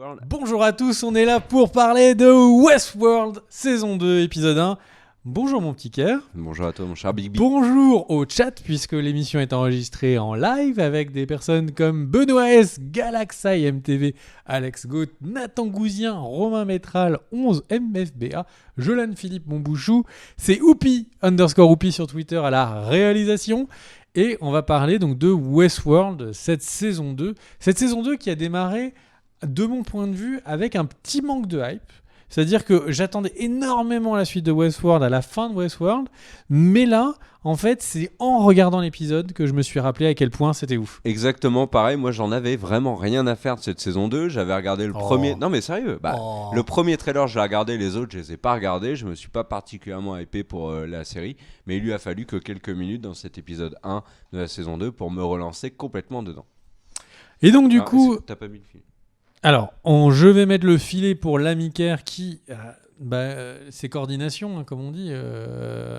Westworld. Bonjour à tous, on est là pour parler de Westworld, saison 2, épisode 1. Bonjour mon petit Kerr. Bonjour à toi mon cher Big B. Bonjour au chat, puisque l'émission est enregistrée en live avec des personnes comme Benoît S, Galaxy MTV, Alex Goat, Nathan Gouzien, Romain Métral, 11 MFBA, Jolan Philippe Monbouchou. C'est Oupi_Oupi sur Twitter à la réalisation. Et on va parler donc de Westworld, cette saison 2. Cette saison 2 qui a démarré, de mon point de vue, avec un petit manque de hype. C'est-à-dire que j'attendais énormément la suite de Westworld à la fin de Westworld, mais là, en fait, c'est en regardant l'épisode que je me suis rappelé à quel point c'était ouf. Exactement pareil, moi j'en avais vraiment rien à faire de cette saison 2, j'avais regardé le premier... Non mais sérieux, le premier trailer je l'ai regardé, les autres je les ai pas regardés, je me suis pas particulièrement hypé pour la série, mais il lui a fallu que quelques minutes dans cet épisode 1 de la saison 2 pour me relancer complètement dedans. Et donc du coup... T'as pas mis le film. Alors, je vais mettre le filet pour l'ami Kerr qui... c'est coordination, hein, comme on dit,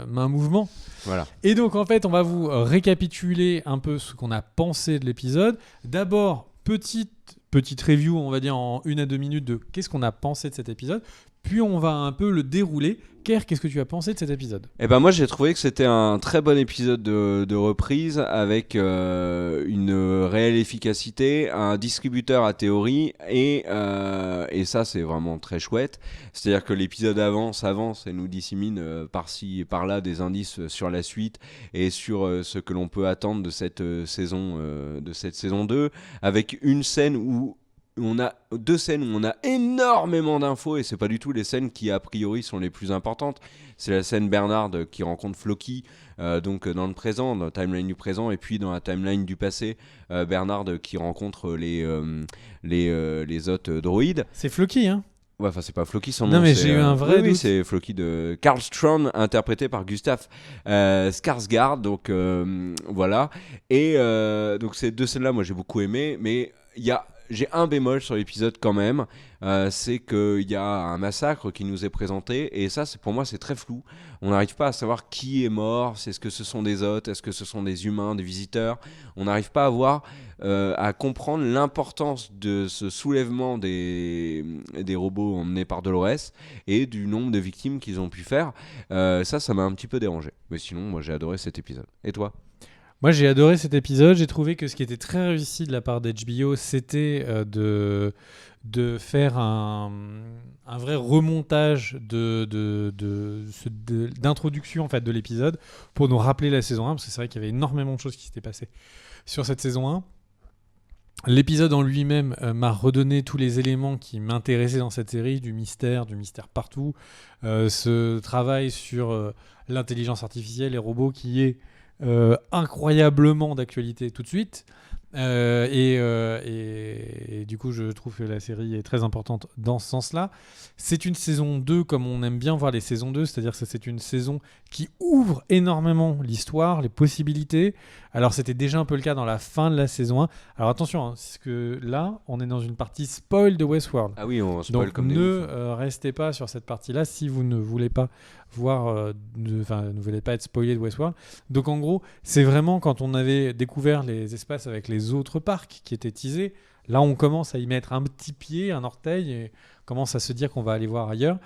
main-mouvement. Voilà. Et donc, en fait, on va vous récapituler un peu ce qu'on a pensé de l'épisode. D'abord, petite review, on va dire en 1 à 2 minutes de qu'est-ce qu'on a pensé de cet épisode. Puis, on va un peu le dérouler. Kerr, qu'est-ce que tu as pensé de cet épisode ? Eh ben moi j'ai trouvé que c'était un très bon épisode de reprise avec une réelle efficacité, un distributeur à théorie et ça c'est vraiment très chouette. C'est-à-dire que l'épisode avance et nous dissémine par-ci et par-là des indices sur la suite et sur ce que l'on peut attendre de cette saison 2 avec une scène où on a 2 scènes où on a énormément d'infos et c'est pas du tout les scènes qui a priori sont les plus importantes. C'est la scène Bernard qui rencontre Floki donc dans le présent, dans la timeline du présent, et puis dans la timeline du passé, Bernard qui rencontre les autres droïdes. C'est Floki, hein ? Ouais, enfin c'est pas Floki son nom. Non mais j'ai eu un vrai doute. Oui, c'est Floki de Karl Strong, interprété par Gustaf Skarsgård. Donc voilà. Et donc ces 2 scènes-là, moi j'ai beaucoup aimé, mais j'ai un bémol sur l'épisode quand même, c'est qu'il y a un massacre qui nous est présenté et ça pour moi c'est très flou. On n'arrive pas à savoir qui est mort, est-ce que ce sont des hôtes, est-ce que ce sont des humains, des visiteurs. On n'arrive pas à comprendre l'importance de ce soulèvement des robots emmenés par Dolores et du nombre de victimes qu'ils ont pu faire. Ça m'a un petit peu dérangé, mais sinon moi j'ai adoré cet épisode. Et toi ? Moi, j'ai adoré cet épisode. J'ai trouvé que ce qui était très réussi de la part d'HBO, c'était de faire un vrai remontage d'introduction en fait, de l'épisode pour nous rappeler la saison 1, parce que c'est vrai qu'il y avait énormément de choses qui s'étaient passées sur cette saison 1. L'épisode en lui-même m'a redonné tous les éléments qui m'intéressaient dans cette série, du mystère partout, ce travail sur l'intelligence artificielle, les robots qui est incroyablement d'actualité tout de suite et du coup je trouve que la série est très importante dans ce sens-là. C'est une saison 2 comme on aime bien voir les saisons 2, c'est-à-dire que c'est une saison qui ouvre énormément l'histoire, les possibilités. Alors c'était déjà un peu le cas dans la fin de la saison 1. Alors attention, parce que là on est dans une partie spoil de Westworld. Ah oui, on spoil donc comme des ne ouf. restez pas sur cette partie-là si vous ne voulez pas voir, ne voulez pas être spoilé de Westworld. Donc en gros, c'est vraiment quand on avait découvert les espaces avec les autres parcs qui étaient teasés, là on commence à y mettre un petit pied, un orteil, et commence à se dire qu'on va aller voir ailleurs.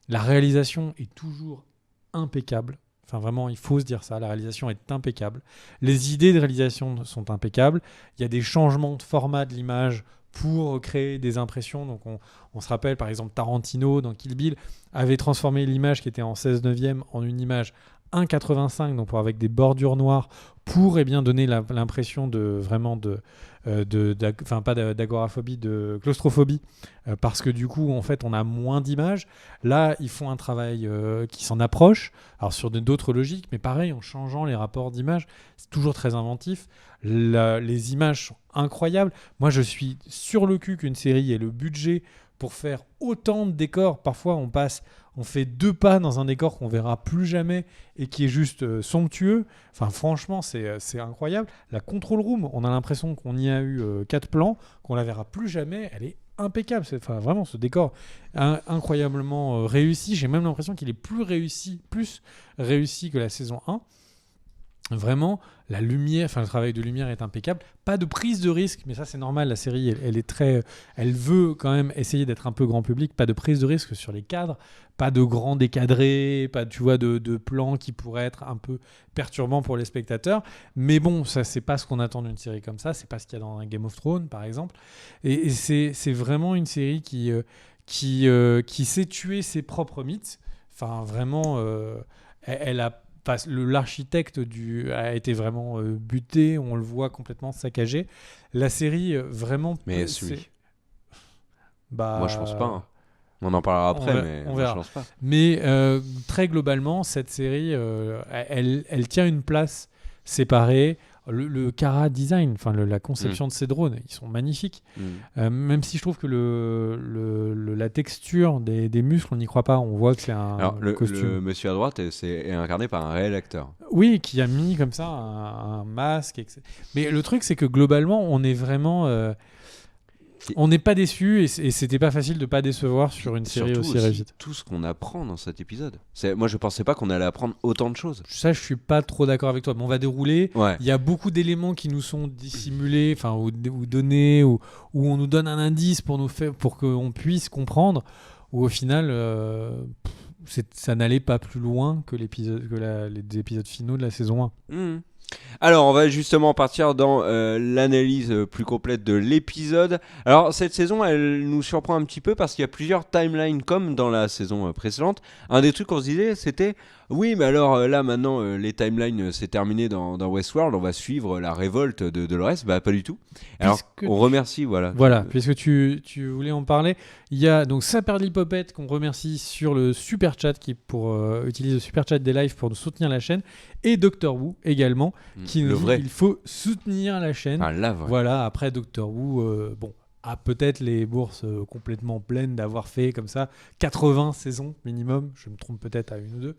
La réalisation est toujours impeccable. Enfin vraiment, il faut se dire ça, la réalisation est impeccable. Les idées de réalisation sont impeccables. Il y a des changements de format de l'image pour créer des impressions. Donc on se rappelle par exemple Tarantino dans Kill Bill avait transformé l'image qui était en 16/9 en une image 1,85, donc avec des bordures noires pour donner l'impression pas d'agoraphobie, de claustrophobie, parce que du coup en fait on a moins d'images. Là ils font un travail qui s'en approche, alors sur d'autres logiques, mais pareil en changeant les rapports d'images, c'est toujours très inventif. Les images sont incroyables. Moi je suis sur le cul qu'une série ait le budget pour faire autant de décors. Parfois on fait 2 pas dans un décor qu'on verra plus jamais et qui est juste somptueux. Enfin franchement c'est incroyable. La control room, on a l'impression qu'on y a eu 4 plans, qu'on la verra plus jamais. Elle est impeccable. Vraiment ce décor incroyablement réussi. J'ai même l'impression qu'il est plus réussi que la saison 1. Vraiment, la lumière, enfin le travail de lumière est impeccable. Pas de prise de risque, mais ça c'est normal. La série, elle est très, elle veut quand même essayer d'être un peu grand public. Pas de prise de risque sur les cadres, pas de grands décadrés, pas tu vois de plans qui pourraient être un peu perturbants pour les spectateurs. Mais bon, ça c'est pas ce qu'on attend d'une série comme ça. C'est pas ce qu'il y a dans un Game of Thrones par exemple. Et c'est vraiment une série qui sait tuer ses propres mythes. Enfin vraiment, elle a l'architecte a été vraiment buté, on le voit complètement saccagé. La série, vraiment... Mais est-ce moi, je pense pas. Hein. On en parlera après, mais on moi, verra. je pense pas. Mais très globalement, cette série, elle tient une place séparée. Le Kara design, enfin la conception de ces drones, ils sont magnifiques. Même si je trouve que la texture des muscles, on n'y croit pas. On voit que c'est un costume. Le monsieur à droite est incarné par un réel acteur. Oui, qui a mis comme ça un masque. Etc. Mais le truc, c'est que globalement, on est vraiment... on n'est pas déçu et c'était pas facile de pas décevoir sur une série aussi réussie. Tout ce qu'on apprend dans cet épisode. Moi, je pensais pas qu'on allait apprendre autant de choses. Ça, je suis pas trop d'accord avec toi. Mais on va dérouler. Ouais. Il y a beaucoup d'éléments qui nous sont dissimulés, enfin ou donnés, ou on nous donne un indice pour qu'on puisse comprendre. Ou au final, ça n'allait pas plus loin que les épisodes finaux de la saison 1. Alors, on va justement partir dans l'analyse plus complète de l'épisode. Alors, cette saison, elle nous surprend un petit peu parce qu'il y a plusieurs timelines comme dans la saison précédente. Un des trucs qu'on se disait, c'était oui, mais alors là, maintenant, les timelines, c'est terminé dans Westworld. On va suivre la révolte de Dolores. Bah, pas du tout. Alors, on remercie, voilà. Voilà, puisque tu voulais en parler. Il y a donc Saperlipopette qu'on remercie sur le super chat qui utilise le super chat des lives pour nous soutenir la chaîne, et Dr Who également qui nous dit qu'il faut soutenir la chaîne. Ah, là, voilà, après Dr Who, a peut-être les bourses complètement pleines d'avoir fait comme ça 80 saisons minimum. Je me trompe peut-être à une ou deux.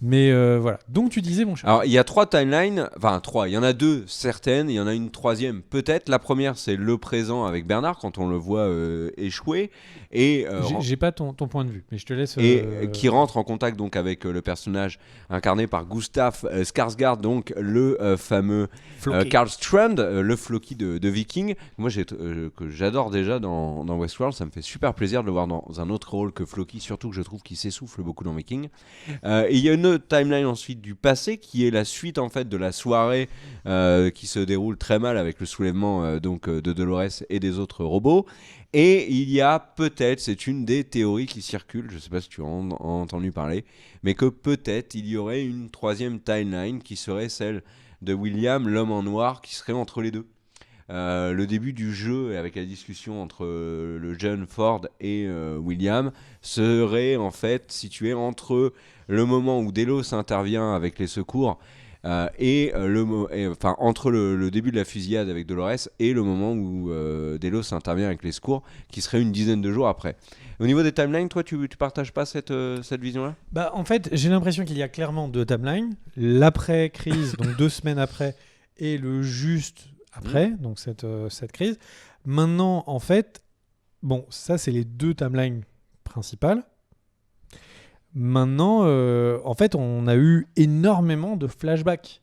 Mais voilà. Donc tu disais, mon cher. Alors il y a 3 timelines, enfin 3, il y en a 2 certaines, il y en a une troisième peut-être. La première c'est le présent avec Bernard quand on le voit échouer. Et, j'ai pas ton point de vue, mais je te laisse... Et qui rentre en contact donc avec le personnage incarné par Gustav Skarsgård, donc le fameux Karl Strand, le Floki de Viking. Moi que j'adore déjà dans Westworld, ça me fait super plaisir de le voir dans un autre rôle que Floki, surtout que je trouve qu'il s'essouffle beaucoup dans Viking. Et il y a une timeline ensuite du passé qui est la suite en fait de la soirée qui se déroule très mal avec le soulèvement de Dolores et des autres robots. Et il y a peut-être, c'est une des théories qui circulent, je ne sais pas si tu en as entendu parler, mais que peut-être il y aurait une troisième timeline qui serait celle de William, l'homme en noir, qui serait entre les deux. Le début du jeu, avec la discussion entre le jeune Ford et William, serait en fait situé entre le moment où Delos intervient avec les secours entre le début de la fusillade avec Dolores et le moment où Delos intervient avec les secours, qui serait une dizaine de jours après. Au niveau des timelines, toi, tu partages pas cette vision-là ? Bah, en fait, j'ai l'impression qu'il y a clairement 2 timelines. L'après-crise, donc 2 semaines après, et le juste après, donc cette crise. Maintenant, en fait, bon, ça, c'est les 2 timelines principales. Maintenant, en fait, on a eu énormément de flashbacks.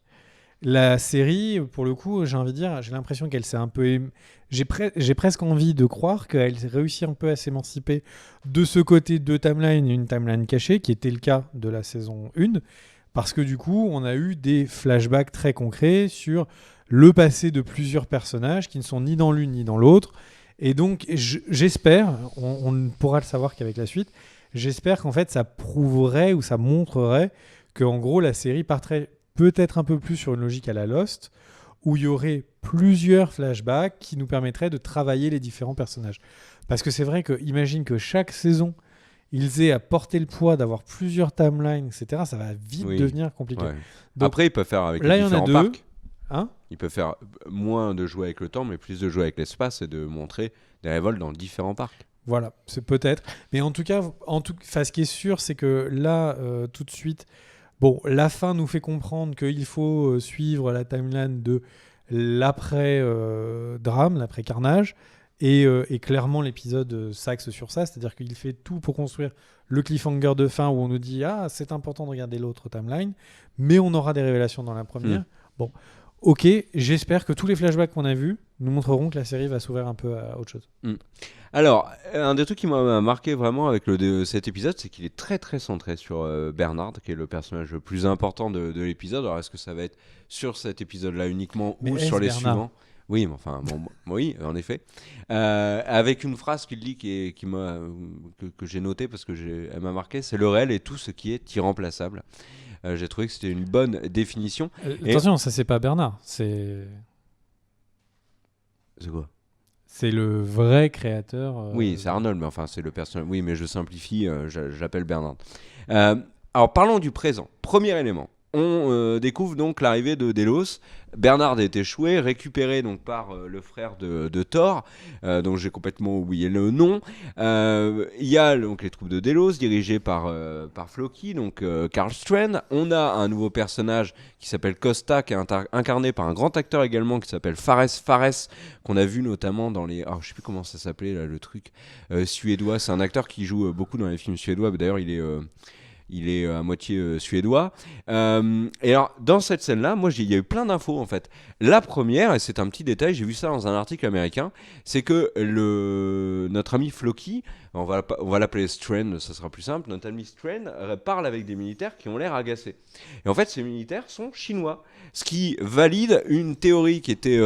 La série, pour le coup, j'ai envie de dire, j'ai l'impression qu'elle s'est un peu... J'ai presque envie de croire qu'elle réussit un peu à s'émanciper de ce côté de timeline, une timeline cachée, qui était le cas de la saison 1, parce que du coup, on a eu des flashbacks très concrets sur le passé de plusieurs personnages qui ne sont ni dans l'une ni dans l'autre. Et donc, j'espère, on ne pourra le savoir qu'avec la suite, j'espère qu'en fait, ça prouverait ou ça montrerait qu'en gros, la série partirait peut-être un peu plus sur une logique à la Lost, où il y aurait plusieurs flashbacks qui nous permettraient de travailler les différents personnages. Parce que c'est vrai que, imagine que chaque saison, ils aient à porter le poids d'avoir plusieurs timelines, etc. Ça va vite devenir compliqué. Ouais. Donc, après, ils peuvent faire avec les différents parcs. Hein, ils peuvent faire moins de jouer avec le temps, mais plus de jouer avec l'espace et de montrer des révoltes dans différents parcs. Voilà, c'est peut-être. Mais en tout cas, ce qui est sûr, c'est que là, tout de suite, bon, la fin nous fait comprendre qu'il faut suivre la timeline de l'après-drame, l'après-carnage. Et clairement, l'épisode s'axe sur ça, c'est-à-dire qu'il fait tout pour construire le cliffhanger de fin où on nous dit « Ah, c'est important de regarder l'autre timeline », mais on aura des révélations dans la première. Bon, ok, j'espère que tous les flashbacks qu'on a vus nous montreront que la série va s'ouvrir un peu à autre chose. Alors, un des trucs qui m'a marqué vraiment avec cet épisode, c'est qu'il est très très centré sur Bernard, qui est le personnage le plus important de l'épisode. Alors, est-ce que ça va être sur cet épisode-là uniquement Mais ou est-ce sur les Bernard suivants? Oui, mais enfin, bon, oui, en effet. Avec une phrase qu'il dit que j'ai notée parce que elle m'a marqué, c'est le réel et tout ce qui est irremplaçable. J'ai trouvé que c'était une bonne définition. Attention, ça c'est pas Bernard, c'est quoi? C'est le vrai créateur. Oui, c'est Arnold, mais enfin, c'est le personnage. Oui, mais je simplifie, j'appelle Bernard. Alors, parlons du présent. Premier élément. On découvre donc l'arrivée de Delos. Bernard est échoué, récupéré donc par le frère de Thor, dont j'ai complètement oublié le nom. Il y a donc les troupes de Delos, dirigées par Floki, donc Karl Strand. On a un nouveau personnage qui s'appelle Costa, qui est incarné par un grand acteur également qui s'appelle Fares, qu'on a vu notamment dans les... Alors, je sais plus comment ça s'appelait, là, le truc suédois. C'est un acteur qui joue beaucoup dans les films suédois. D'ailleurs, il est à moitié suédois. Et alors, dans cette scène-là, moi, il y a eu plein d'infos, en fait. La première, et c'est un petit détail, j'ai vu ça dans un article américain, c'est que notre ami Floki, on va l'appeler Strand, ça sera plus simple, notre ami Strand parle avec des militaires qui ont l'air agacés. Et en fait, ces militaires sont chinois. Ce qui valide une théorie qui était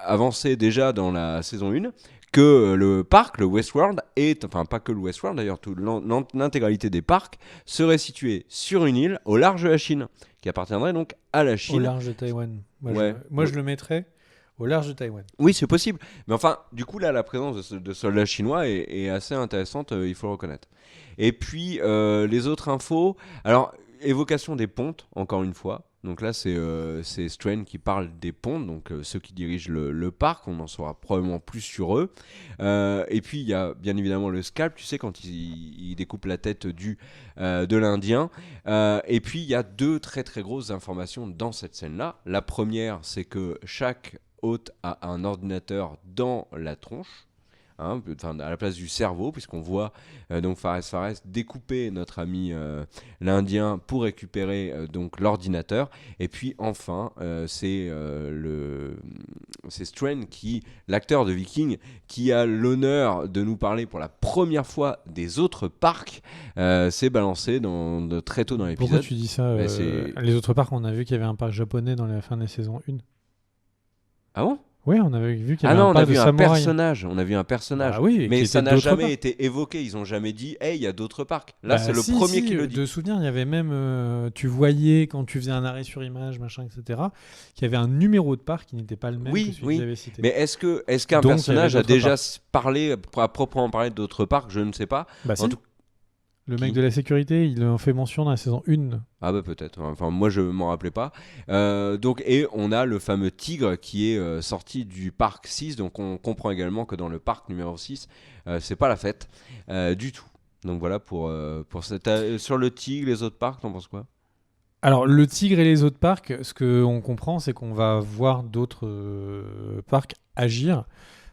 avancée déjà dans la saison 1, que le parc, le Westworld, enfin pas que le Westworld d'ailleurs, l'intégralité des parcs serait située sur une île au large de la Chine, qui appartiendrait donc à la Chine. Au large de Taïwan. Moi, je le mettrais au large de Taïwan. Oui, c'est possible. Mais enfin, du coup, là, la présence de soldats chinois est assez intéressante, il faut le reconnaître. Et puis, les autres infos... Alors, évocation des pontes, encore une fois. Donc là, c'est Strand qui parle des pontes, donc ceux qui dirigent le parc. On en saura probablement plus sur eux. Et puis, il y a bien évidemment le scalp, tu sais, quand il découpe la tête de l'Indien. Et puis, il y a deux très très grosses informations dans cette scène-là. La première, c'est que chaque hôte a un ordinateur dans la tronche. À la place du cerveau, puisqu'on voit donc Fares découper notre ami l'Indien pour récupérer donc l'ordinateur. Et puis enfin, c'est Strand, l'acteur de Viking, qui a l'honneur de nous parler pour la première fois des autres parcs. C'est balancé très tôt dans l'épisode. Pourquoi tu dis ça Les autres parcs, on a vu qu'il y avait un parc japonais dans la fin de la saison 1. Ah bon? Oui, on avait vu qu'il y avait un parc de samouraï. On a vu un personnage. Bah oui, mais ça n'a jamais été évoqué. Ils n'ont jamais dit, hey, il y a d'autres parcs. Là, c'est le premier qui le dit. De souvenir, il y avait même, tu voyais quand tu faisais un arrêt sur image, machin, etc., qu'il y avait un numéro de parc qui n'était pas le même que celui que j'avais cité. Mais est-ce qu'un personnage a déjà parlé, à proprement parler d'autres parcs? Je ne sais pas. Bah si. Le mec de la sécurité, il en fait mention dans la saison 1. Ah bah peut-être, enfin moi je m'en rappelais pas. Et on a le fameux tigre qui est sorti du parc 6, donc on comprend également que dans le parc numéro 6, c'est pas la fête du tout. Donc voilà pour sur le tigre, les autres parcs, t'en penses quoi? Alors le tigre et les autres parcs, ce qu'on comprend, c'est qu'on va voir d'autres parcs agir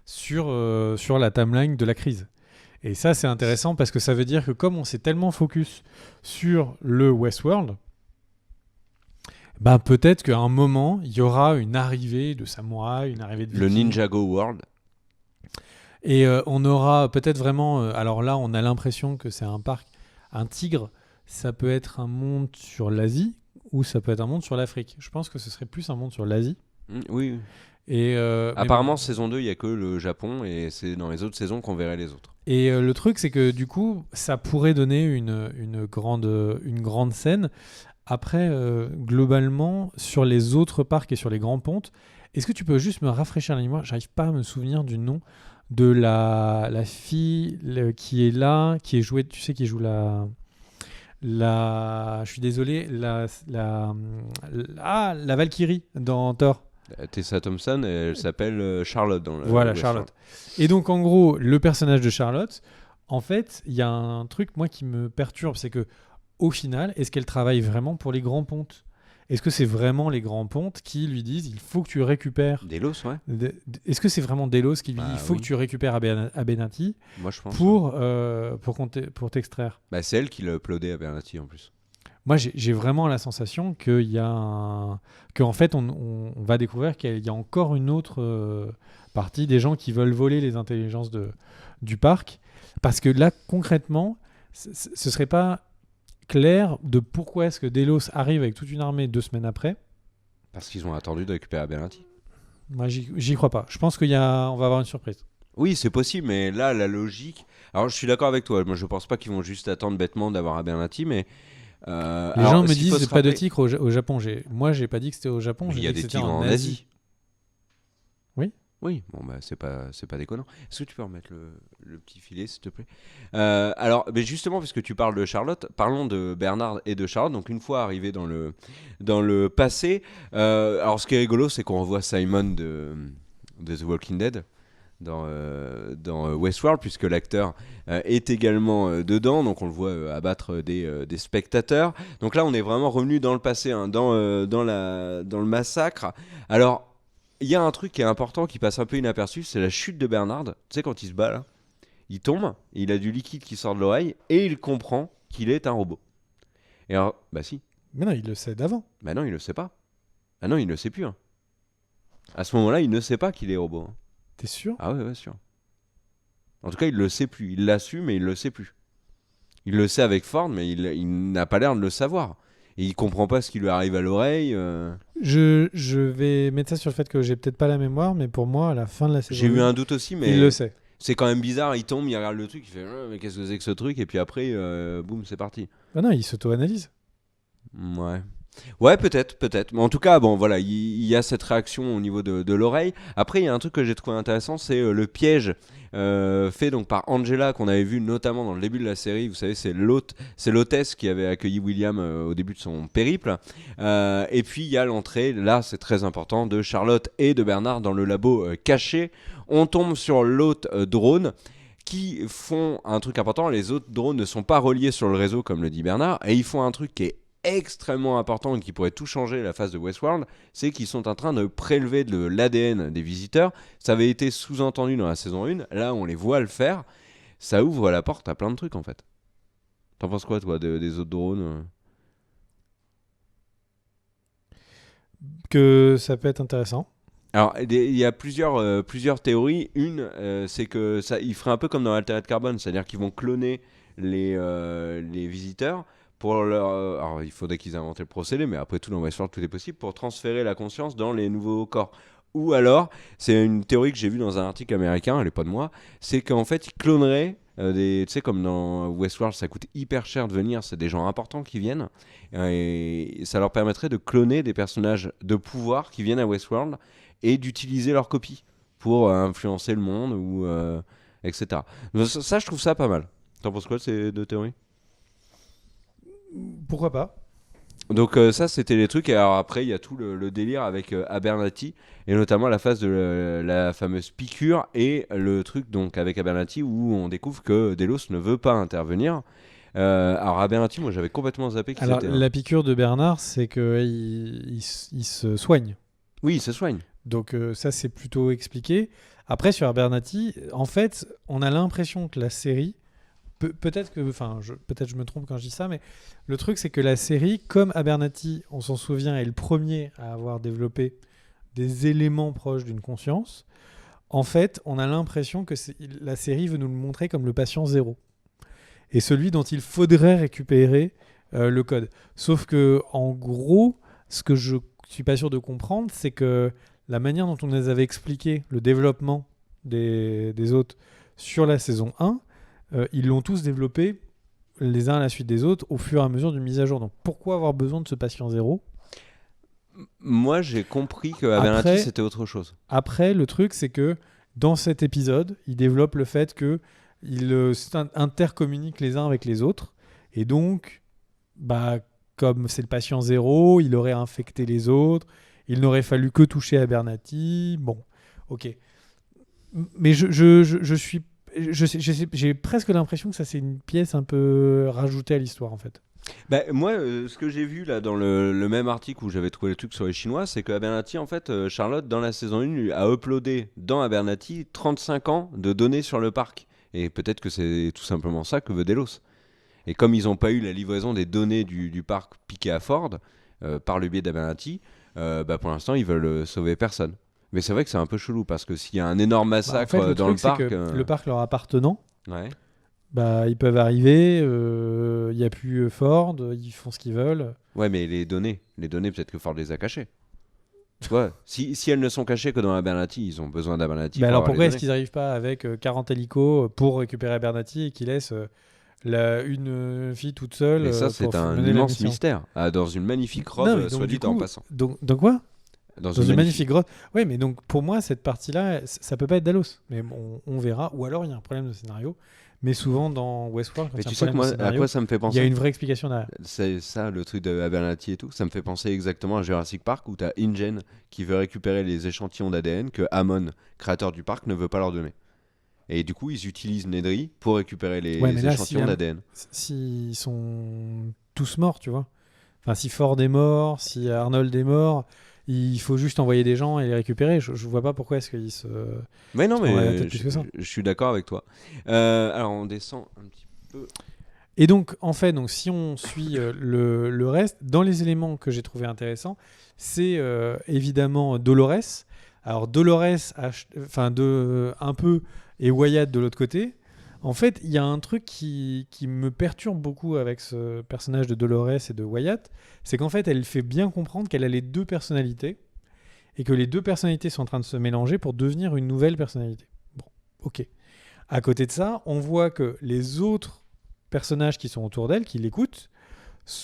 sur la timeline de la crise. Et ça, c'est intéressant parce que ça veut dire que comme on s'est tellement focus sur le Westworld, peut-être qu'à un moment, il y aura une arrivée de samouraïs, une arrivée de Vikings. Le Ninjago World. Et on aura peut-être vraiment... alors là, on a l'impression que c'est un parc. Un tigre, ça peut être un monde sur l'Asie ou ça peut être un monde sur l'Afrique. Je pense que ce serait plus un monde sur l'Asie. Oui. Et apparemment, saison 2, il n'y a que le Japon et c'est dans les autres saisons qu'on verrait les autres. Et le truc, c'est que du coup, ça pourrait donner une grande scène. Après, globalement, sur les autres parcs et sur les grands pontes, est-ce que tu peux juste me rafraîchir la mémoire? J'arrive pas à me souvenir du nom de la fille qui est là, qui est jouée, tu sais, qui joue je suis désolé, la Valkyrie dans Thor. Tessa Thompson, elle s'appelle Charlotte dans le Voilà, Charlotte. Et donc, en gros, le personnage de Charlotte, en fait, il y a un truc, moi, qui me perturbe, c'est que au final, est-ce qu'elle travaille vraiment pour les grands pontes? Est-ce que c'est vraiment les grands pontes qui lui disent il faut que tu récupères Delos, ouais. Est-ce que c'est vraiment Delos qui lui dit il faut que tu récupères Abernathy pour t'extraire? C'est elle qui l'a uploadé à Abernathy en plus. Moi, j'ai vraiment la sensation qu'il y a un... qu'en fait, on va découvrir qu'il y a encore une autre partie des gens qui veulent voler les intelligences du parc. Parce que là, concrètement, ce serait pas clair de pourquoi est-ce que Delos arrive avec toute une armée 2 semaines après. Parce qu'ils ont attendu de récupérer Abernathy. Moi, j'y crois pas. Je pense on va avoir une surprise. Oui, c'est possible, mais là, la logique... Alors, je suis d'accord avec toi. Moi, je pense pas qu'ils vont juste attendre bêtement d'avoir Abernathy, mais... Les alors, gens me s'il faut disent se pas de rappeler- tigre au Japon. Moi, j'ai pas dit que c'était au Japon. Il J'ai y a dit que des c'était tigres en Asie. Asie. Oui. Oui, bon, bah, c'est pas déconnant. Est-ce que tu peux remettre le petit filet, s'il te plaît? Alors, mais justement, puisque tu parles de Charlotte, parlons de Bernard et de Charlotte. Donc, une fois arrivé dans le passé, alors ce qui est rigolo, c'est qu'on revoit Simon de The Walking Dead dans Westworld, puisque l'acteur est également dedans, donc on le voit abattre des spectateurs. Donc là, on est vraiment revenu dans le passé, hein, dans le massacre. Alors, il y a un truc qui est important, qui passe un peu inaperçu, c'est la chute de Bernard. Tu sais, quand il se bat là, il tombe, il a du liquide qui sort de l'oreille, et il comprend qu'il est un robot. Et alors, bah si, Mais non, il le sait d'avant. bah non, il le sait pas. Ah non, il ne sait plus. Hein. À ce moment-là, il ne sait pas qu'il est robot. Hein. T'es sûr? Ah ouais, sûr. En tout cas, il le sait plus. Il l'a su, mais il le sait plus. Il le sait avec Ford, mais il n'a pas l'air de le savoir. Et il comprend pas ce qui lui arrive à l'oreille. Je vais mettre ça sur le fait que j'ai peut-être pas la mémoire, mais pour moi, à la fin de la saison J'ai eu 1, un doute aussi, mais il le sait. c'est quand même bizarre. Il tombe, il regarde le truc, il fait mais qu'est-ce que c'est que ce truc? Et puis après, boum, c'est parti. Ah non, il s'auto-analyse. Ouais. Ouais, peut-être. Mais en tout cas, bon, voilà, il y a cette réaction au niveau de l'oreille. Après, il y a un truc que j'ai trouvé intéressant, c'est le piège fait donc par Angela qu'on avait vu notamment dans le début de la série. Vous savez, c'est l'hôtesse qui avait accueilli William au début de son périple. Et puis il y a l'entrée, là c'est très important, de Charlotte et de Bernard dans le labo caché. On tombe sur l'hôte drone qui font un truc important. Les autres drones ne sont pas reliés sur le réseau comme le dit Bernard, et ils font un truc qui est extrêmement important et qui pourrait tout changer la face de Westworld, c'est qu'ils sont en train de prélever de l'ADN des visiteurs. Ça avait été sous-entendu dans la saison 1, là on les voit le faire. Ça ouvre la porte à plein de trucs en fait. T'en penses quoi toi des autres drones? Que ça peut être intéressant. Alors, il y a plusieurs théories. Une, c'est que ils feraient un peu comme dans Altered Carbon, c'est-à-dire qu'ils vont cloner les visiteurs pour leur. Alors, il faudrait qu'ils inventent le procédé, mais après tout, dans Westworld, tout est possible pour transférer la conscience dans les nouveaux corps. Ou alors, c'est une théorie que j'ai vue dans un article américain, elle n'est pas de moi, c'est qu'en fait, ils cloneraient tu sais, comme dans Westworld, ça coûte hyper cher de venir, c'est des gens importants qui viennent, et ça leur permettrait de cloner des personnages de pouvoir qui viennent à Westworld et d'utiliser leur copie pour influencer le monde, ou etc. Donc, ça, je trouve ça pas mal. T'en penses quoi de ces deux théories? Pourquoi pas? Donc ça, c'était les trucs. Et alors après, il y a tout le délire avec Abernathy, et notamment la phase de la fameuse piqûre, et le truc donc avec Abernathy où on découvre que Delos ne veut pas intervenir. Alors Abernathy, moi j'avais complètement zappé qui Alors, c'était. la piqûre de Bernard, c'est qu'il se soigne. Oui, il se soigne. Donc ça, c'est plutôt expliqué. Après, sur Abernathy, en fait, on a l'impression que la série, peut-être que, peut-être je me trompe quand je dis ça, mais le truc, c'est que la série, comme Abernathy, on s'en souvient, est le premier à avoir développé des éléments proches d'une conscience, en fait, on a l'impression que la série veut nous le montrer comme le patient zéro. Et celui dont il faudrait récupérer le code. Sauf que, en gros, ce que je suis pas sûr de comprendre, c'est que la manière dont on nous avait expliqué le développement des autres sur la saison 1, ils l'ont tous développé les uns à la suite des autres au fur et à mesure d'une mise à jour. Donc pourquoi avoir besoin de ce patient zéro? Moi, j'ai compris que Abernathy, c'était autre chose. Après, le truc, c'est que dans cet épisode, ils développent le fait qu'ils intercommuniquent les uns avec les autres. Et donc, comme c'est le patient zéro, il aurait infecté les autres. Il n'aurait fallu que toucher Abernathy. Bon, ok. Mais j'ai presque l'impression que ça, c'est une pièce un peu rajoutée à l'histoire, en fait. Moi, ce que j'ai vu là dans le même article où j'avais trouvé le truc sur les Chinois, c'est que Abernathy, en fait, Charlotte, dans la saison 1, lui a uploadé dans Abernathy 35 ans de données sur le parc. Et peut-être que c'est tout simplement ça que veut Delos. Et comme ils n'ont pas eu la livraison des données du parc piqué à Ford par le biais d'Abernathy, pour l'instant, ils veulent sauver personne. Mais c'est vrai que c'est un peu chelou parce que s'il y a un énorme massacre en fait, dans le truc, parc. c'est que le parc leur appartenant, Ouais. ils peuvent arriver, il n'y a plus Ford, ils font ce qu'ils veulent. Ouais, mais les données, peut-être que Ford les a cachées. Tu vois, si elles ne sont cachées que dans Abernathy, ils ont besoin d'Abernathy. Mais pour alors avoir pourquoi les est-ce qu'ils n'arrivent pas avec 40 hélicos pour récupérer Abernathy et qu'ils laissent une fille toute seule Mais ça, pour c'est un mener la immense mission. mystère. Dans une magnifique Non, robe, mais donc, soit du dit en coup, passant. Donc quoi Dans une magnifique grotte. Oui, mais donc pour moi, cette partie-là, ça peut pas être Dalos. Mais bon, on verra. Ou alors il y a un problème de scénario. Mais souvent dans Westworld, quand Mais il y a tu un sais que problème moi, de à scénario, quoi ça me fait il y a penser une vraie explication derrière. C'est ça, le truc de Abernathy et tout. Ça me fait penser exactement à Jurassic Park où tu as InGen qui veut récupérer les échantillons d'ADN que Hammond, créateur du parc, ne veut pas leur donner. Et du coup, ils utilisent Nedry pour récupérer les Ouais, mais là, échantillons d'ADN. s'ils sont tous morts, tu vois. Enfin, si Ford est mort, si Arnold est mort, il faut juste envoyer des gens et les récupérer. Je vois pas pourquoi est-ce qu'ils se Mais non, prendraient la mais tête plus que ça. je suis d'accord avec toi. Alors, on descend un petit peu. Et donc, en fait, si on suit le reste, dans les éléments que j'ai trouvé intéressants, c'est évidemment Dolores. Alors, Dolores, un peu, et Wyatt de l'autre côté. En fait, il y a un truc qui me perturbe beaucoup avec ce personnage de Dolores et de Wyatt, c'est qu'en fait, elle fait bien comprendre qu'elle a les deux personnalités, et que les deux personnalités sont en train de se mélanger pour devenir une nouvelle personnalité. Bon, ok. À côté de ça, on voit que les autres personnages qui sont autour d'elle, qui l'écoutent,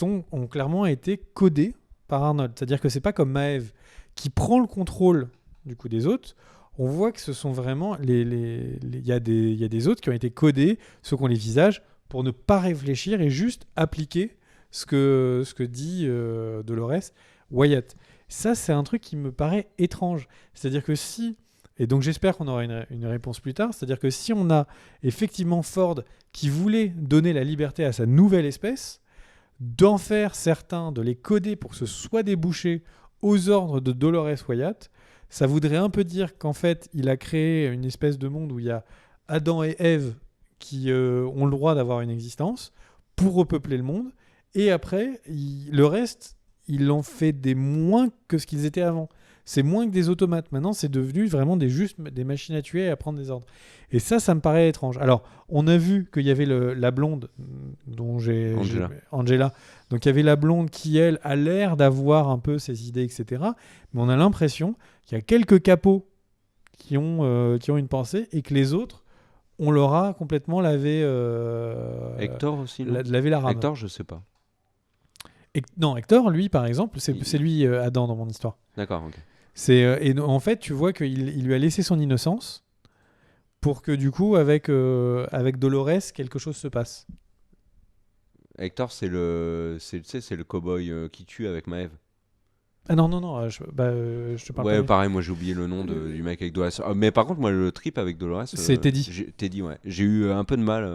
ont clairement été codés par Arnold. C'est-à-dire que c'est pas comme Maeve qui prend le contrôle du coup des autres. On voit que ce sont vraiment il y a des autres qui ont été codés, ceux qui ont les visages, pour ne pas réfléchir et juste appliquer ce que dit Dolores Wyatt. Ça, c'est un truc qui me paraît étrange. C'est-à-dire que et donc j'espère qu'on aura une réponse plus tard, c'est-à-dire que si on a effectivement Ford qui voulait donner la liberté à sa nouvelle espèce, d'en faire certains, de les coder pour que ce soit débouché aux ordres de Dolores Wyatt, ça voudrait un peu dire qu'en fait, il a créé une espèce de monde où il y a Adam et Ève qui ont le droit d'avoir une existence pour repeupler le monde, et après, le reste, il en fait des moins que ce qu'ils étaient avant. C'est moins que des automates. Maintenant, c'est devenu vraiment des machines à tuer et à prendre des ordres. Et ça me paraît étrange. Alors, on a vu qu'il y avait la blonde, dont Angela. Donc, il y avait la blonde qui, elle, a l'air d'avoir un peu ses idées, etc. Mais on a l'impression qu'il y a quelques capots qui ont une pensée et que les autres, on leur a complètement lavé... Hector aussi, non lavé la rame. Hector, je sais pas. Non, Hector, lui, par exemple, c'est lui Adam dans mon histoire. D'accord, ok. En fait, tu vois qu'il lui a laissé son innocence pour que du coup, avec Dolores, quelque chose se passe. Hector, c'est le cow-boy qui tue avec Maeve. Ah non, je te parle pas. Ouais, pareil, moi j'ai oublié le nom du mec avec Dolores. Mais par contre, moi le trip avec Dolores... c'est Teddy. Teddy, ouais. J'ai eu un peu de mal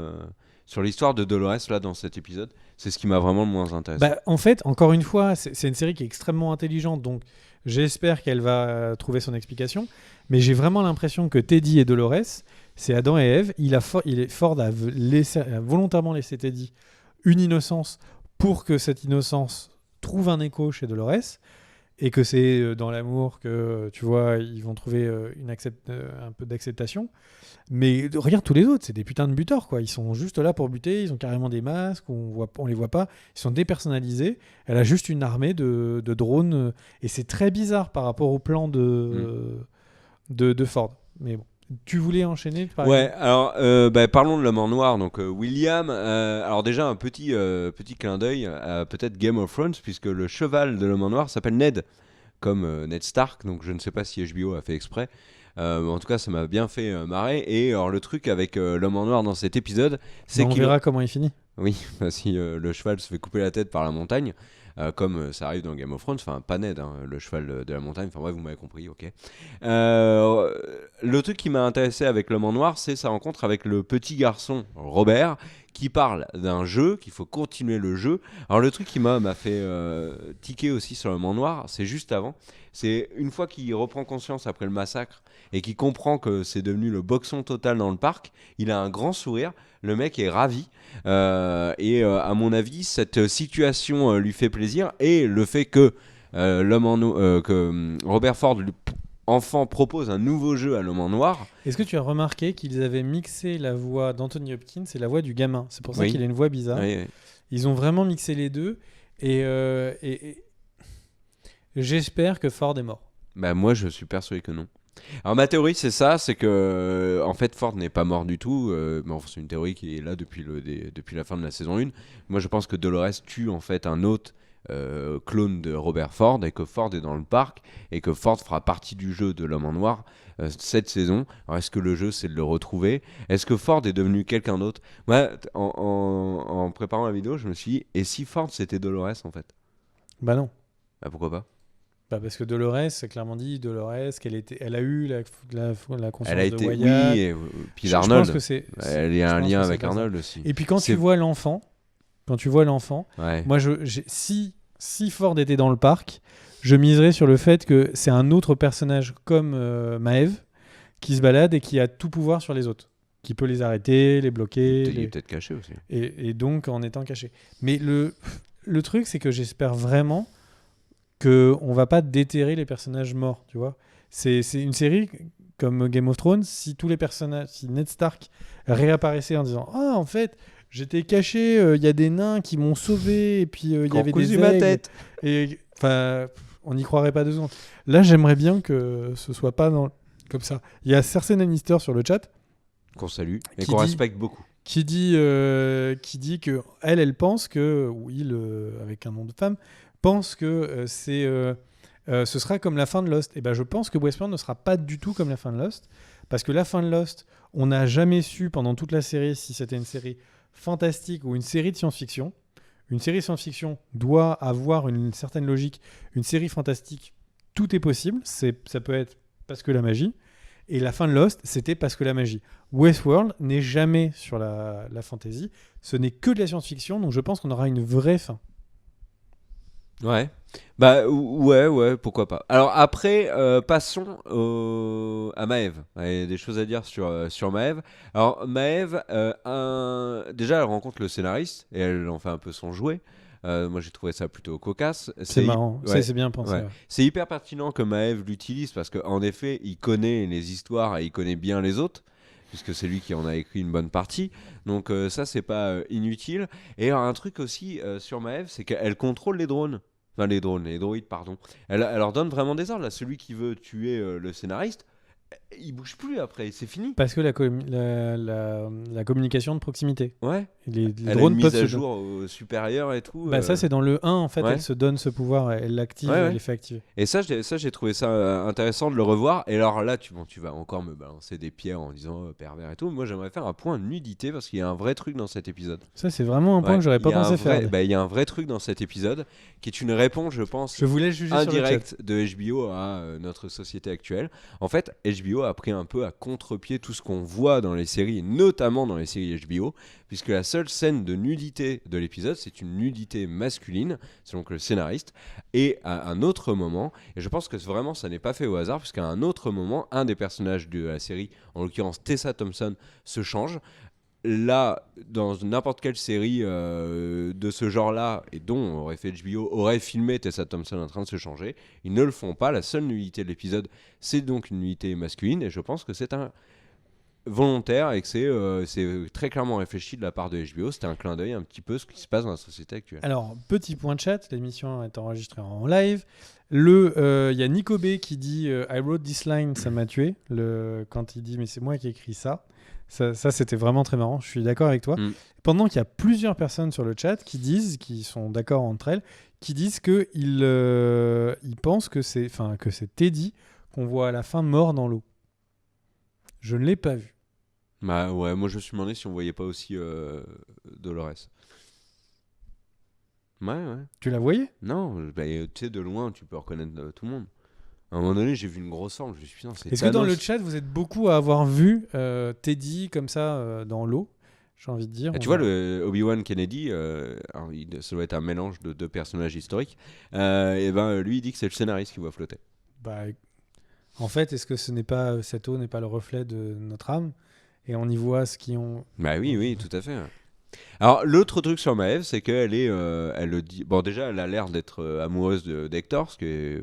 sur l'histoire de Dolores là dans cet épisode. C'est ce qui m'a vraiment le moins intéressé. En fait, encore une fois, c'est une série qui est extrêmement intelligente, donc j'espère qu'elle va trouver son explication. Mais j'ai vraiment l'impression que Teddy et Dolores, c'est Adam et Ève. Ford a volontairement laissé Teddy une innocence pour que cette innocence trouve un écho chez Dolores, et que c'est dans l'amour que, tu vois, ils vont trouver un peu d'acceptation. Mais regarde tous les autres, c'est des putains de buteurs, quoi. Ils sont juste là pour buter, ils ont carrément des masques, on les voit pas, ils sont dépersonnalisés. Elle a juste une armée de drones, et c'est très bizarre par rapport au plan de Ford. Mais bon. Tu voulais enchaîner Ouais, alors parlons de l'homme en noir. Donc William, alors déjà un petit clin d'œil à peut-être Game of Thrones, puisque le cheval de l'homme en noir s'appelle Ned, comme Ned Stark. Donc je ne sais pas si HBO a fait exprès. En tout cas, ça m'a bien fait marrer. Et alors le truc avec l'homme en noir dans cet épisode, c'est qu'on verra comment il finit. Oui, si le cheval se fait couper la tête par la montagne. Comme ça arrive dans Game of Thrones, enfin pas Ned, hein, le cheval de la montagne, enfin bref, vous m'avez compris, ok. Le truc qui m'a intéressé avec l'homme en noir, c'est sa rencontre avec le petit garçon Robert, qui parle d'un jeu, qu'il faut continuer le jeu. Alors le truc qui m'a fait tiquer aussi sur l'homme en noir, c'est juste avant, c'est une fois qu'il reprend conscience après le massacre, et qu'il comprend que c'est devenu le boxon total dans le parc, il a un grand sourire, le mec est ravi, et à mon avis, cette situation lui fait plaisir, et le fait que Robert Ford, enfant, propose un nouveau jeu à l'homme en noir. Est-ce que tu as remarqué qu'ils avaient mixé la voix d'Anthony Hopkins et la voix du gamin? C'est pour ça Oui. qu'il a une voix bizarre. Oui. Ils ont vraiment mixé les deux et j'espère que Ford est mort. Bah, moi, je suis persuadé que non. Alors, ma théorie, c'est ça, c'est que en fait, Ford n'est pas mort du tout. Mais enfin, c'est une théorie qui est là depuis la fin de la saison 1. Moi, je pense que Dolores tue en fait un autre clone de Robert Ford et que Ford est dans le parc et que Ford fera partie du jeu de l'homme en noir cette saison. Alors, est-ce que le jeu, c'est de le retrouver? Est-ce que Ford est devenu quelqu'un d'autre? Moi, en préparant la vidéo, je me suis dit, et si Ford, c'était Dolores en fait? Bah non. Bah, pourquoi pas? Bah parce que Dolores, c'est clairement dit, Dolores, elle a eu la conscience Elle a été, de Wyatt. oui, et puis Je Arnold. pense que c'est... Elle y a je un pense lien que c'est avec pas ça. Arnold aussi. Et puis quand C'est- tu vois l'enfant, Ouais. moi, si Ford était dans le parc, je miserais sur le fait que c'est un autre personnage comme Maeve qui se balade et qui a tout pouvoir sur les autres, qui peut les arrêter, les bloquer, Il est peut-être caché aussi. et donc en étant caché. Mais le truc, c'est que j'espère vraiment qu'on va pas déterrer les personnages morts, tu vois. C'est une série comme Game of Thrones, si tous les personnages, si Ned Stark réapparaissait en disant « Ah, en fait, j'étais caché, il y a des nains qui m'ont sauvé, et puis il y avait des ma aigles. tête. » Et enfin, on n'y croirait pas 2 secondes. Là, j'aimerais bien que ce soit pas comme ça. Il y a Cersei Lannister sur le chat Qu'on salue et Qui qu'on dit- respecte beaucoup. qui dit que elle pense que, ou il, avec un nom de femme, pense que ce sera comme la fin de Lost. Et ben, je pense que Westworld ne sera pas du tout comme la fin de Lost, parce que la fin de Lost, on n'a jamais su pendant toute la série si c'était une série fantastique ou une série de science-fiction. Une série de science-fiction doit avoir une certaine logique. Une série fantastique, tout est possible. Ça peut être parce que la magie. Et la fin de Lost, c'était parce que la magie. Westworld n'est jamais sur la fantasy. Ce n'est que de la science-fiction, donc je pense qu'on aura une vraie fin. Ouais. Bah ouais, pourquoi pas. Alors après, passons à Maeve. Il y a des choses à dire sur Maeve. Alors Maeve, déjà elle rencontre le scénariste et elle en fait un peu son jouet. Moi j'ai trouvé ça plutôt cocasse. C'est marrant, ouais. c'est bien pensé. Ouais. Ouais. C'est hyper pertinent que Maeve l'utilise parce qu'en effet, il connaît les histoires et il connaît bien les autres, puisque c'est lui qui en a écrit une bonne partie. Donc ça, c'est pas inutile. Et alors, un truc aussi sur Maeve, c'est qu'elle contrôle les drones. Enfin, les droïdes, pardon. Elle leur donne vraiment des ordres. Là, celui qui veut tuer le scénariste, il bouge plus après, c'est fini. Parce que la communication de proximité. Ouais. Les Elle a drones une peuvent mise à se... jour au supérieur et tout. Bah, ça, c'est dans le 1, en fait, ouais. elle se donne ce pouvoir, elle l'active, Ouais, ouais. elle les fait activer. Et ça, j'ai trouvé ça intéressant de le revoir. Et alors là, tu vas encore me balancer des pierres en disant pervers et tout. Moi, j'aimerais faire un point nudité parce qu'il y a un vrai truc dans cet épisode. Ça, c'est vraiment un point Ouais, que j'aurais pas il y a un pensé vrai- faire. bah, il y a un vrai truc dans cet épisode qui est une réponse, je pense, Je voulais juger sur le chat. indirecte de HBO à notre société actuelle. En fait, HBO a pris un peu à contre-pied tout ce qu'on voit dans les séries, et notamment dans les séries HBO, puisque la seule scène de nudité de l'épisode, c'est une nudité masculine, selon que le scénariste, et à un autre moment, et je pense que vraiment ça n'est pas fait au hasard, puisqu'à un autre moment, un des personnages de la série, en l'occurrence Tessa Thompson, se change. Là, dans n'importe quelle série de ce genre-là, et dont aurait fait HBO, aurait filmé Tessa Thompson en train de se changer. Ils ne le font pas. La seule nudité de l'épisode, c'est donc une nudité masculine, et je pense que c'est un volontaire et que c'est très clairement réfléchi de la part de HBO. C'était un clin d'œil un petit peu ce qui se passe dans la société actuelle. Alors, petit point de chat, l'émission est enregistrée en live. Il y a Nico B qui dit I wrote this line, ça m'a tué. Quand il dit mais c'est moi qui ai écrit ça. Ça, c'était vraiment très marrant. Je suis d'accord avec toi. Pendant qu'il y a plusieurs personnes sur le chat qui sont d'accord entre elles, qui disent que ils pensent que c'est Teddy qu'on voit à la fin mort dans l'eau. Je ne l'ai pas vu. Bah ouais, moi je me suis demandé si on voyait pas aussi Dolores. Ouais. Tu la voyais ? Non, bah, tu sais, de loin, tu peux reconnaître tout le monde. À un moment donné, j'ai vu une grosse forme. Je me suis dit, putain, c'est Est-ce que dans le chat, vous êtes beaucoup à avoir vu Teddy comme ça dans l'eau ? J'ai envie de dire. Ah, tu vois, le Obi-Wan Kennedy, ça doit être un mélange de deux personnages historiques. Et ben, lui, il dit que c'est le scénariste qui voit flotter. Bah, en fait, est-ce que cette eau n'est pas le reflet de notre âme ? Et on y voit ce qui ont. Bah oui, tout à fait. Alors, l'autre truc sur Maëve, c'est qu'elle est, elle le dit. Bon, déjà, elle a l'air d'être amoureuse d'Hector, ce qui est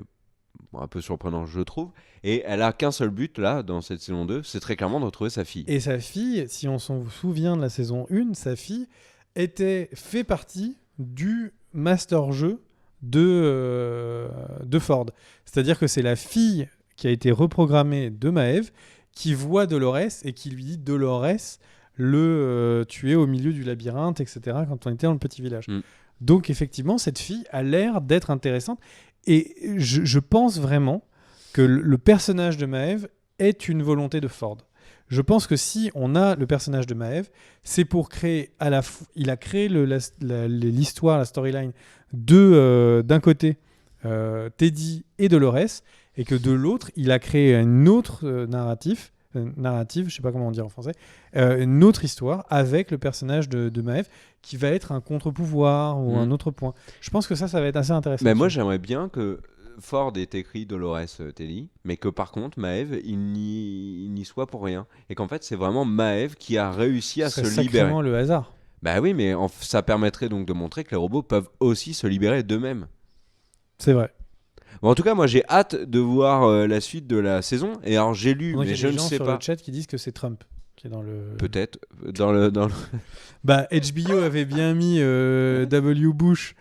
un peu surprenant, je trouve. Et elle a qu'un seul but, là, dans cette saison 2, c'est très clairement de retrouver sa fille. Et sa fille, si on s'en souvient de la saison 1, sa fille fait partie du master jeu de Ford. C'est-à-dire que c'est la fille qui a été reprogrammée de Maëve qui voit Dolores et qui lui dit Dolores, tu es au milieu du labyrinthe, etc. quand on était dans le petit village. Donc effectivement, cette fille a l'air d'être intéressante et je pense vraiment que le personnage de Maëve est une volonté de Ford. Je pense que si on a le personnage de Maëve, c'est pour créer il a créé l'histoire, la storyline d'un côté Teddy et Dolores, et que de l'autre, il a créé un autre narrative, je sais pas comment on dit en français, une autre histoire avec le personnage de Maëve qui va être un contre-pouvoir ou un autre point. Je pense que ça va être assez intéressant. Mais moi, j'aimerais bien que Ford ait écrit Dolores Teddy, mais que par contre, Maëve, il n'y soit pour rien. Et qu'en fait, c'est vraiment Maëve qui a réussi à se libérer. C'est sacrément le hasard. Bah oui, mais ça permettrait donc de montrer que les robots peuvent aussi se libérer d'eux-mêmes. C'est vrai. Bon, en tout cas, moi j'ai hâte de voir la suite de la saison. Et alors j'ai lu, mais je ne sais pas. Il y a des gens sur le chat qui disent que c'est Trump qui est dans le. Peut-être dans le. Bah HBO avait bien mis W. Bush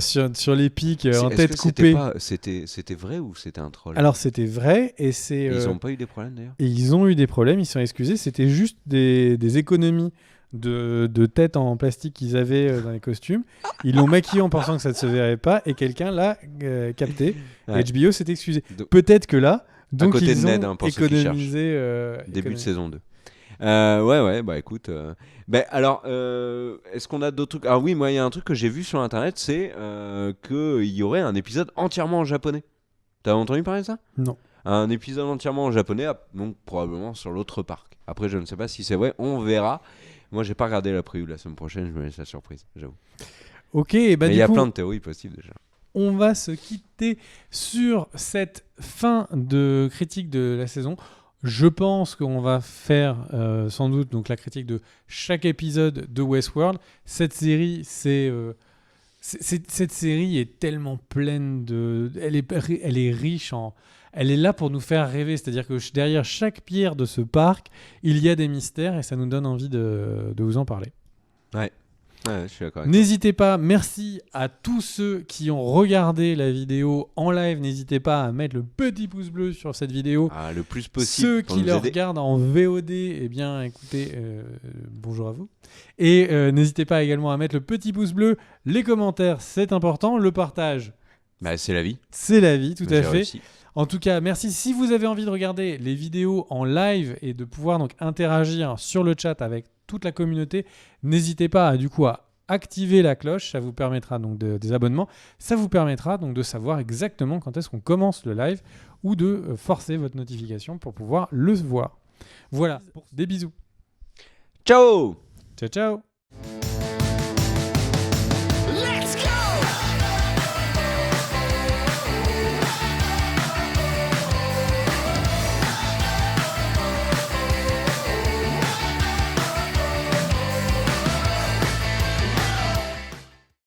sur les pics en tête coupée. C'était vrai ou c'était un troll? Alors c'était vrai et c'est. Ils n'ont pas eu des problèmes d'ailleurs. Et ils ont eu des problèmes, ils sont excusés. C'était juste des économies de tête en plastique qu'ils avaient dans les costumes. Ils l'ont maquillé en pensant que ça ne se verrait pas et quelqu'un l'a capté. Ouais. HBO s'est excusé. Peut-être que là, donc côté ils de Ned, ont pour ceux qui économisé. Début de saison 2. Ouais, bah écoute. Alors, est-ce qu'on a d'autres trucs? Ah oui, moi il y a un truc que j'ai vu sur internet, c'est qu'il y aurait un épisode entièrement en japonais. T'as entendu parler de ça? Non. Un épisode entièrement en japonais, donc probablement sur l'autre parc. Après, je ne sais pas si c'est vrai, on verra. Moi, j'ai pas regardé la preview la semaine prochaine, je me laisse la surprise, j'avoue. Ok, bah mais il y a plein de théories possibles déjà. On va se quitter sur cette fin de critique de la saison. Je pense qu'on va faire sans doute donc la critique de chaque épisode de Westworld. Cette série, cette série est tellement pleine de... Elle est riche en... Elle est là pour nous faire rêver. C'est-à-dire que derrière chaque pierre de ce parc, il y a des mystères et ça nous donne envie de vous en parler. Ouais, je suis d'accord. N'hésitez pas, merci à tous ceux qui ont regardé la vidéo en live. N'hésitez pas à mettre le petit pouce bleu sur cette vidéo. Le plus possible. Ceux qui la regardent en VOD, eh bien, écoutez, bonjour à vous. Et n'hésitez pas également à mettre le petit pouce bleu. Les commentaires, c'est important. Le partage, c'est la vie. C'est la vie, tout à fait. Réussi. En tout cas, merci. Si vous avez envie de regarder les vidéos en live et de pouvoir donc interagir sur le chat avec toute la communauté, n'hésitez pas à activer la cloche. Ça vous permettra donc des abonnements. Ça vous permettra donc de savoir exactement quand est-ce qu'on commence le live ou de forcer votre notification pour pouvoir le voir. Voilà. Des bisous. Ciao. Ciao, ciao.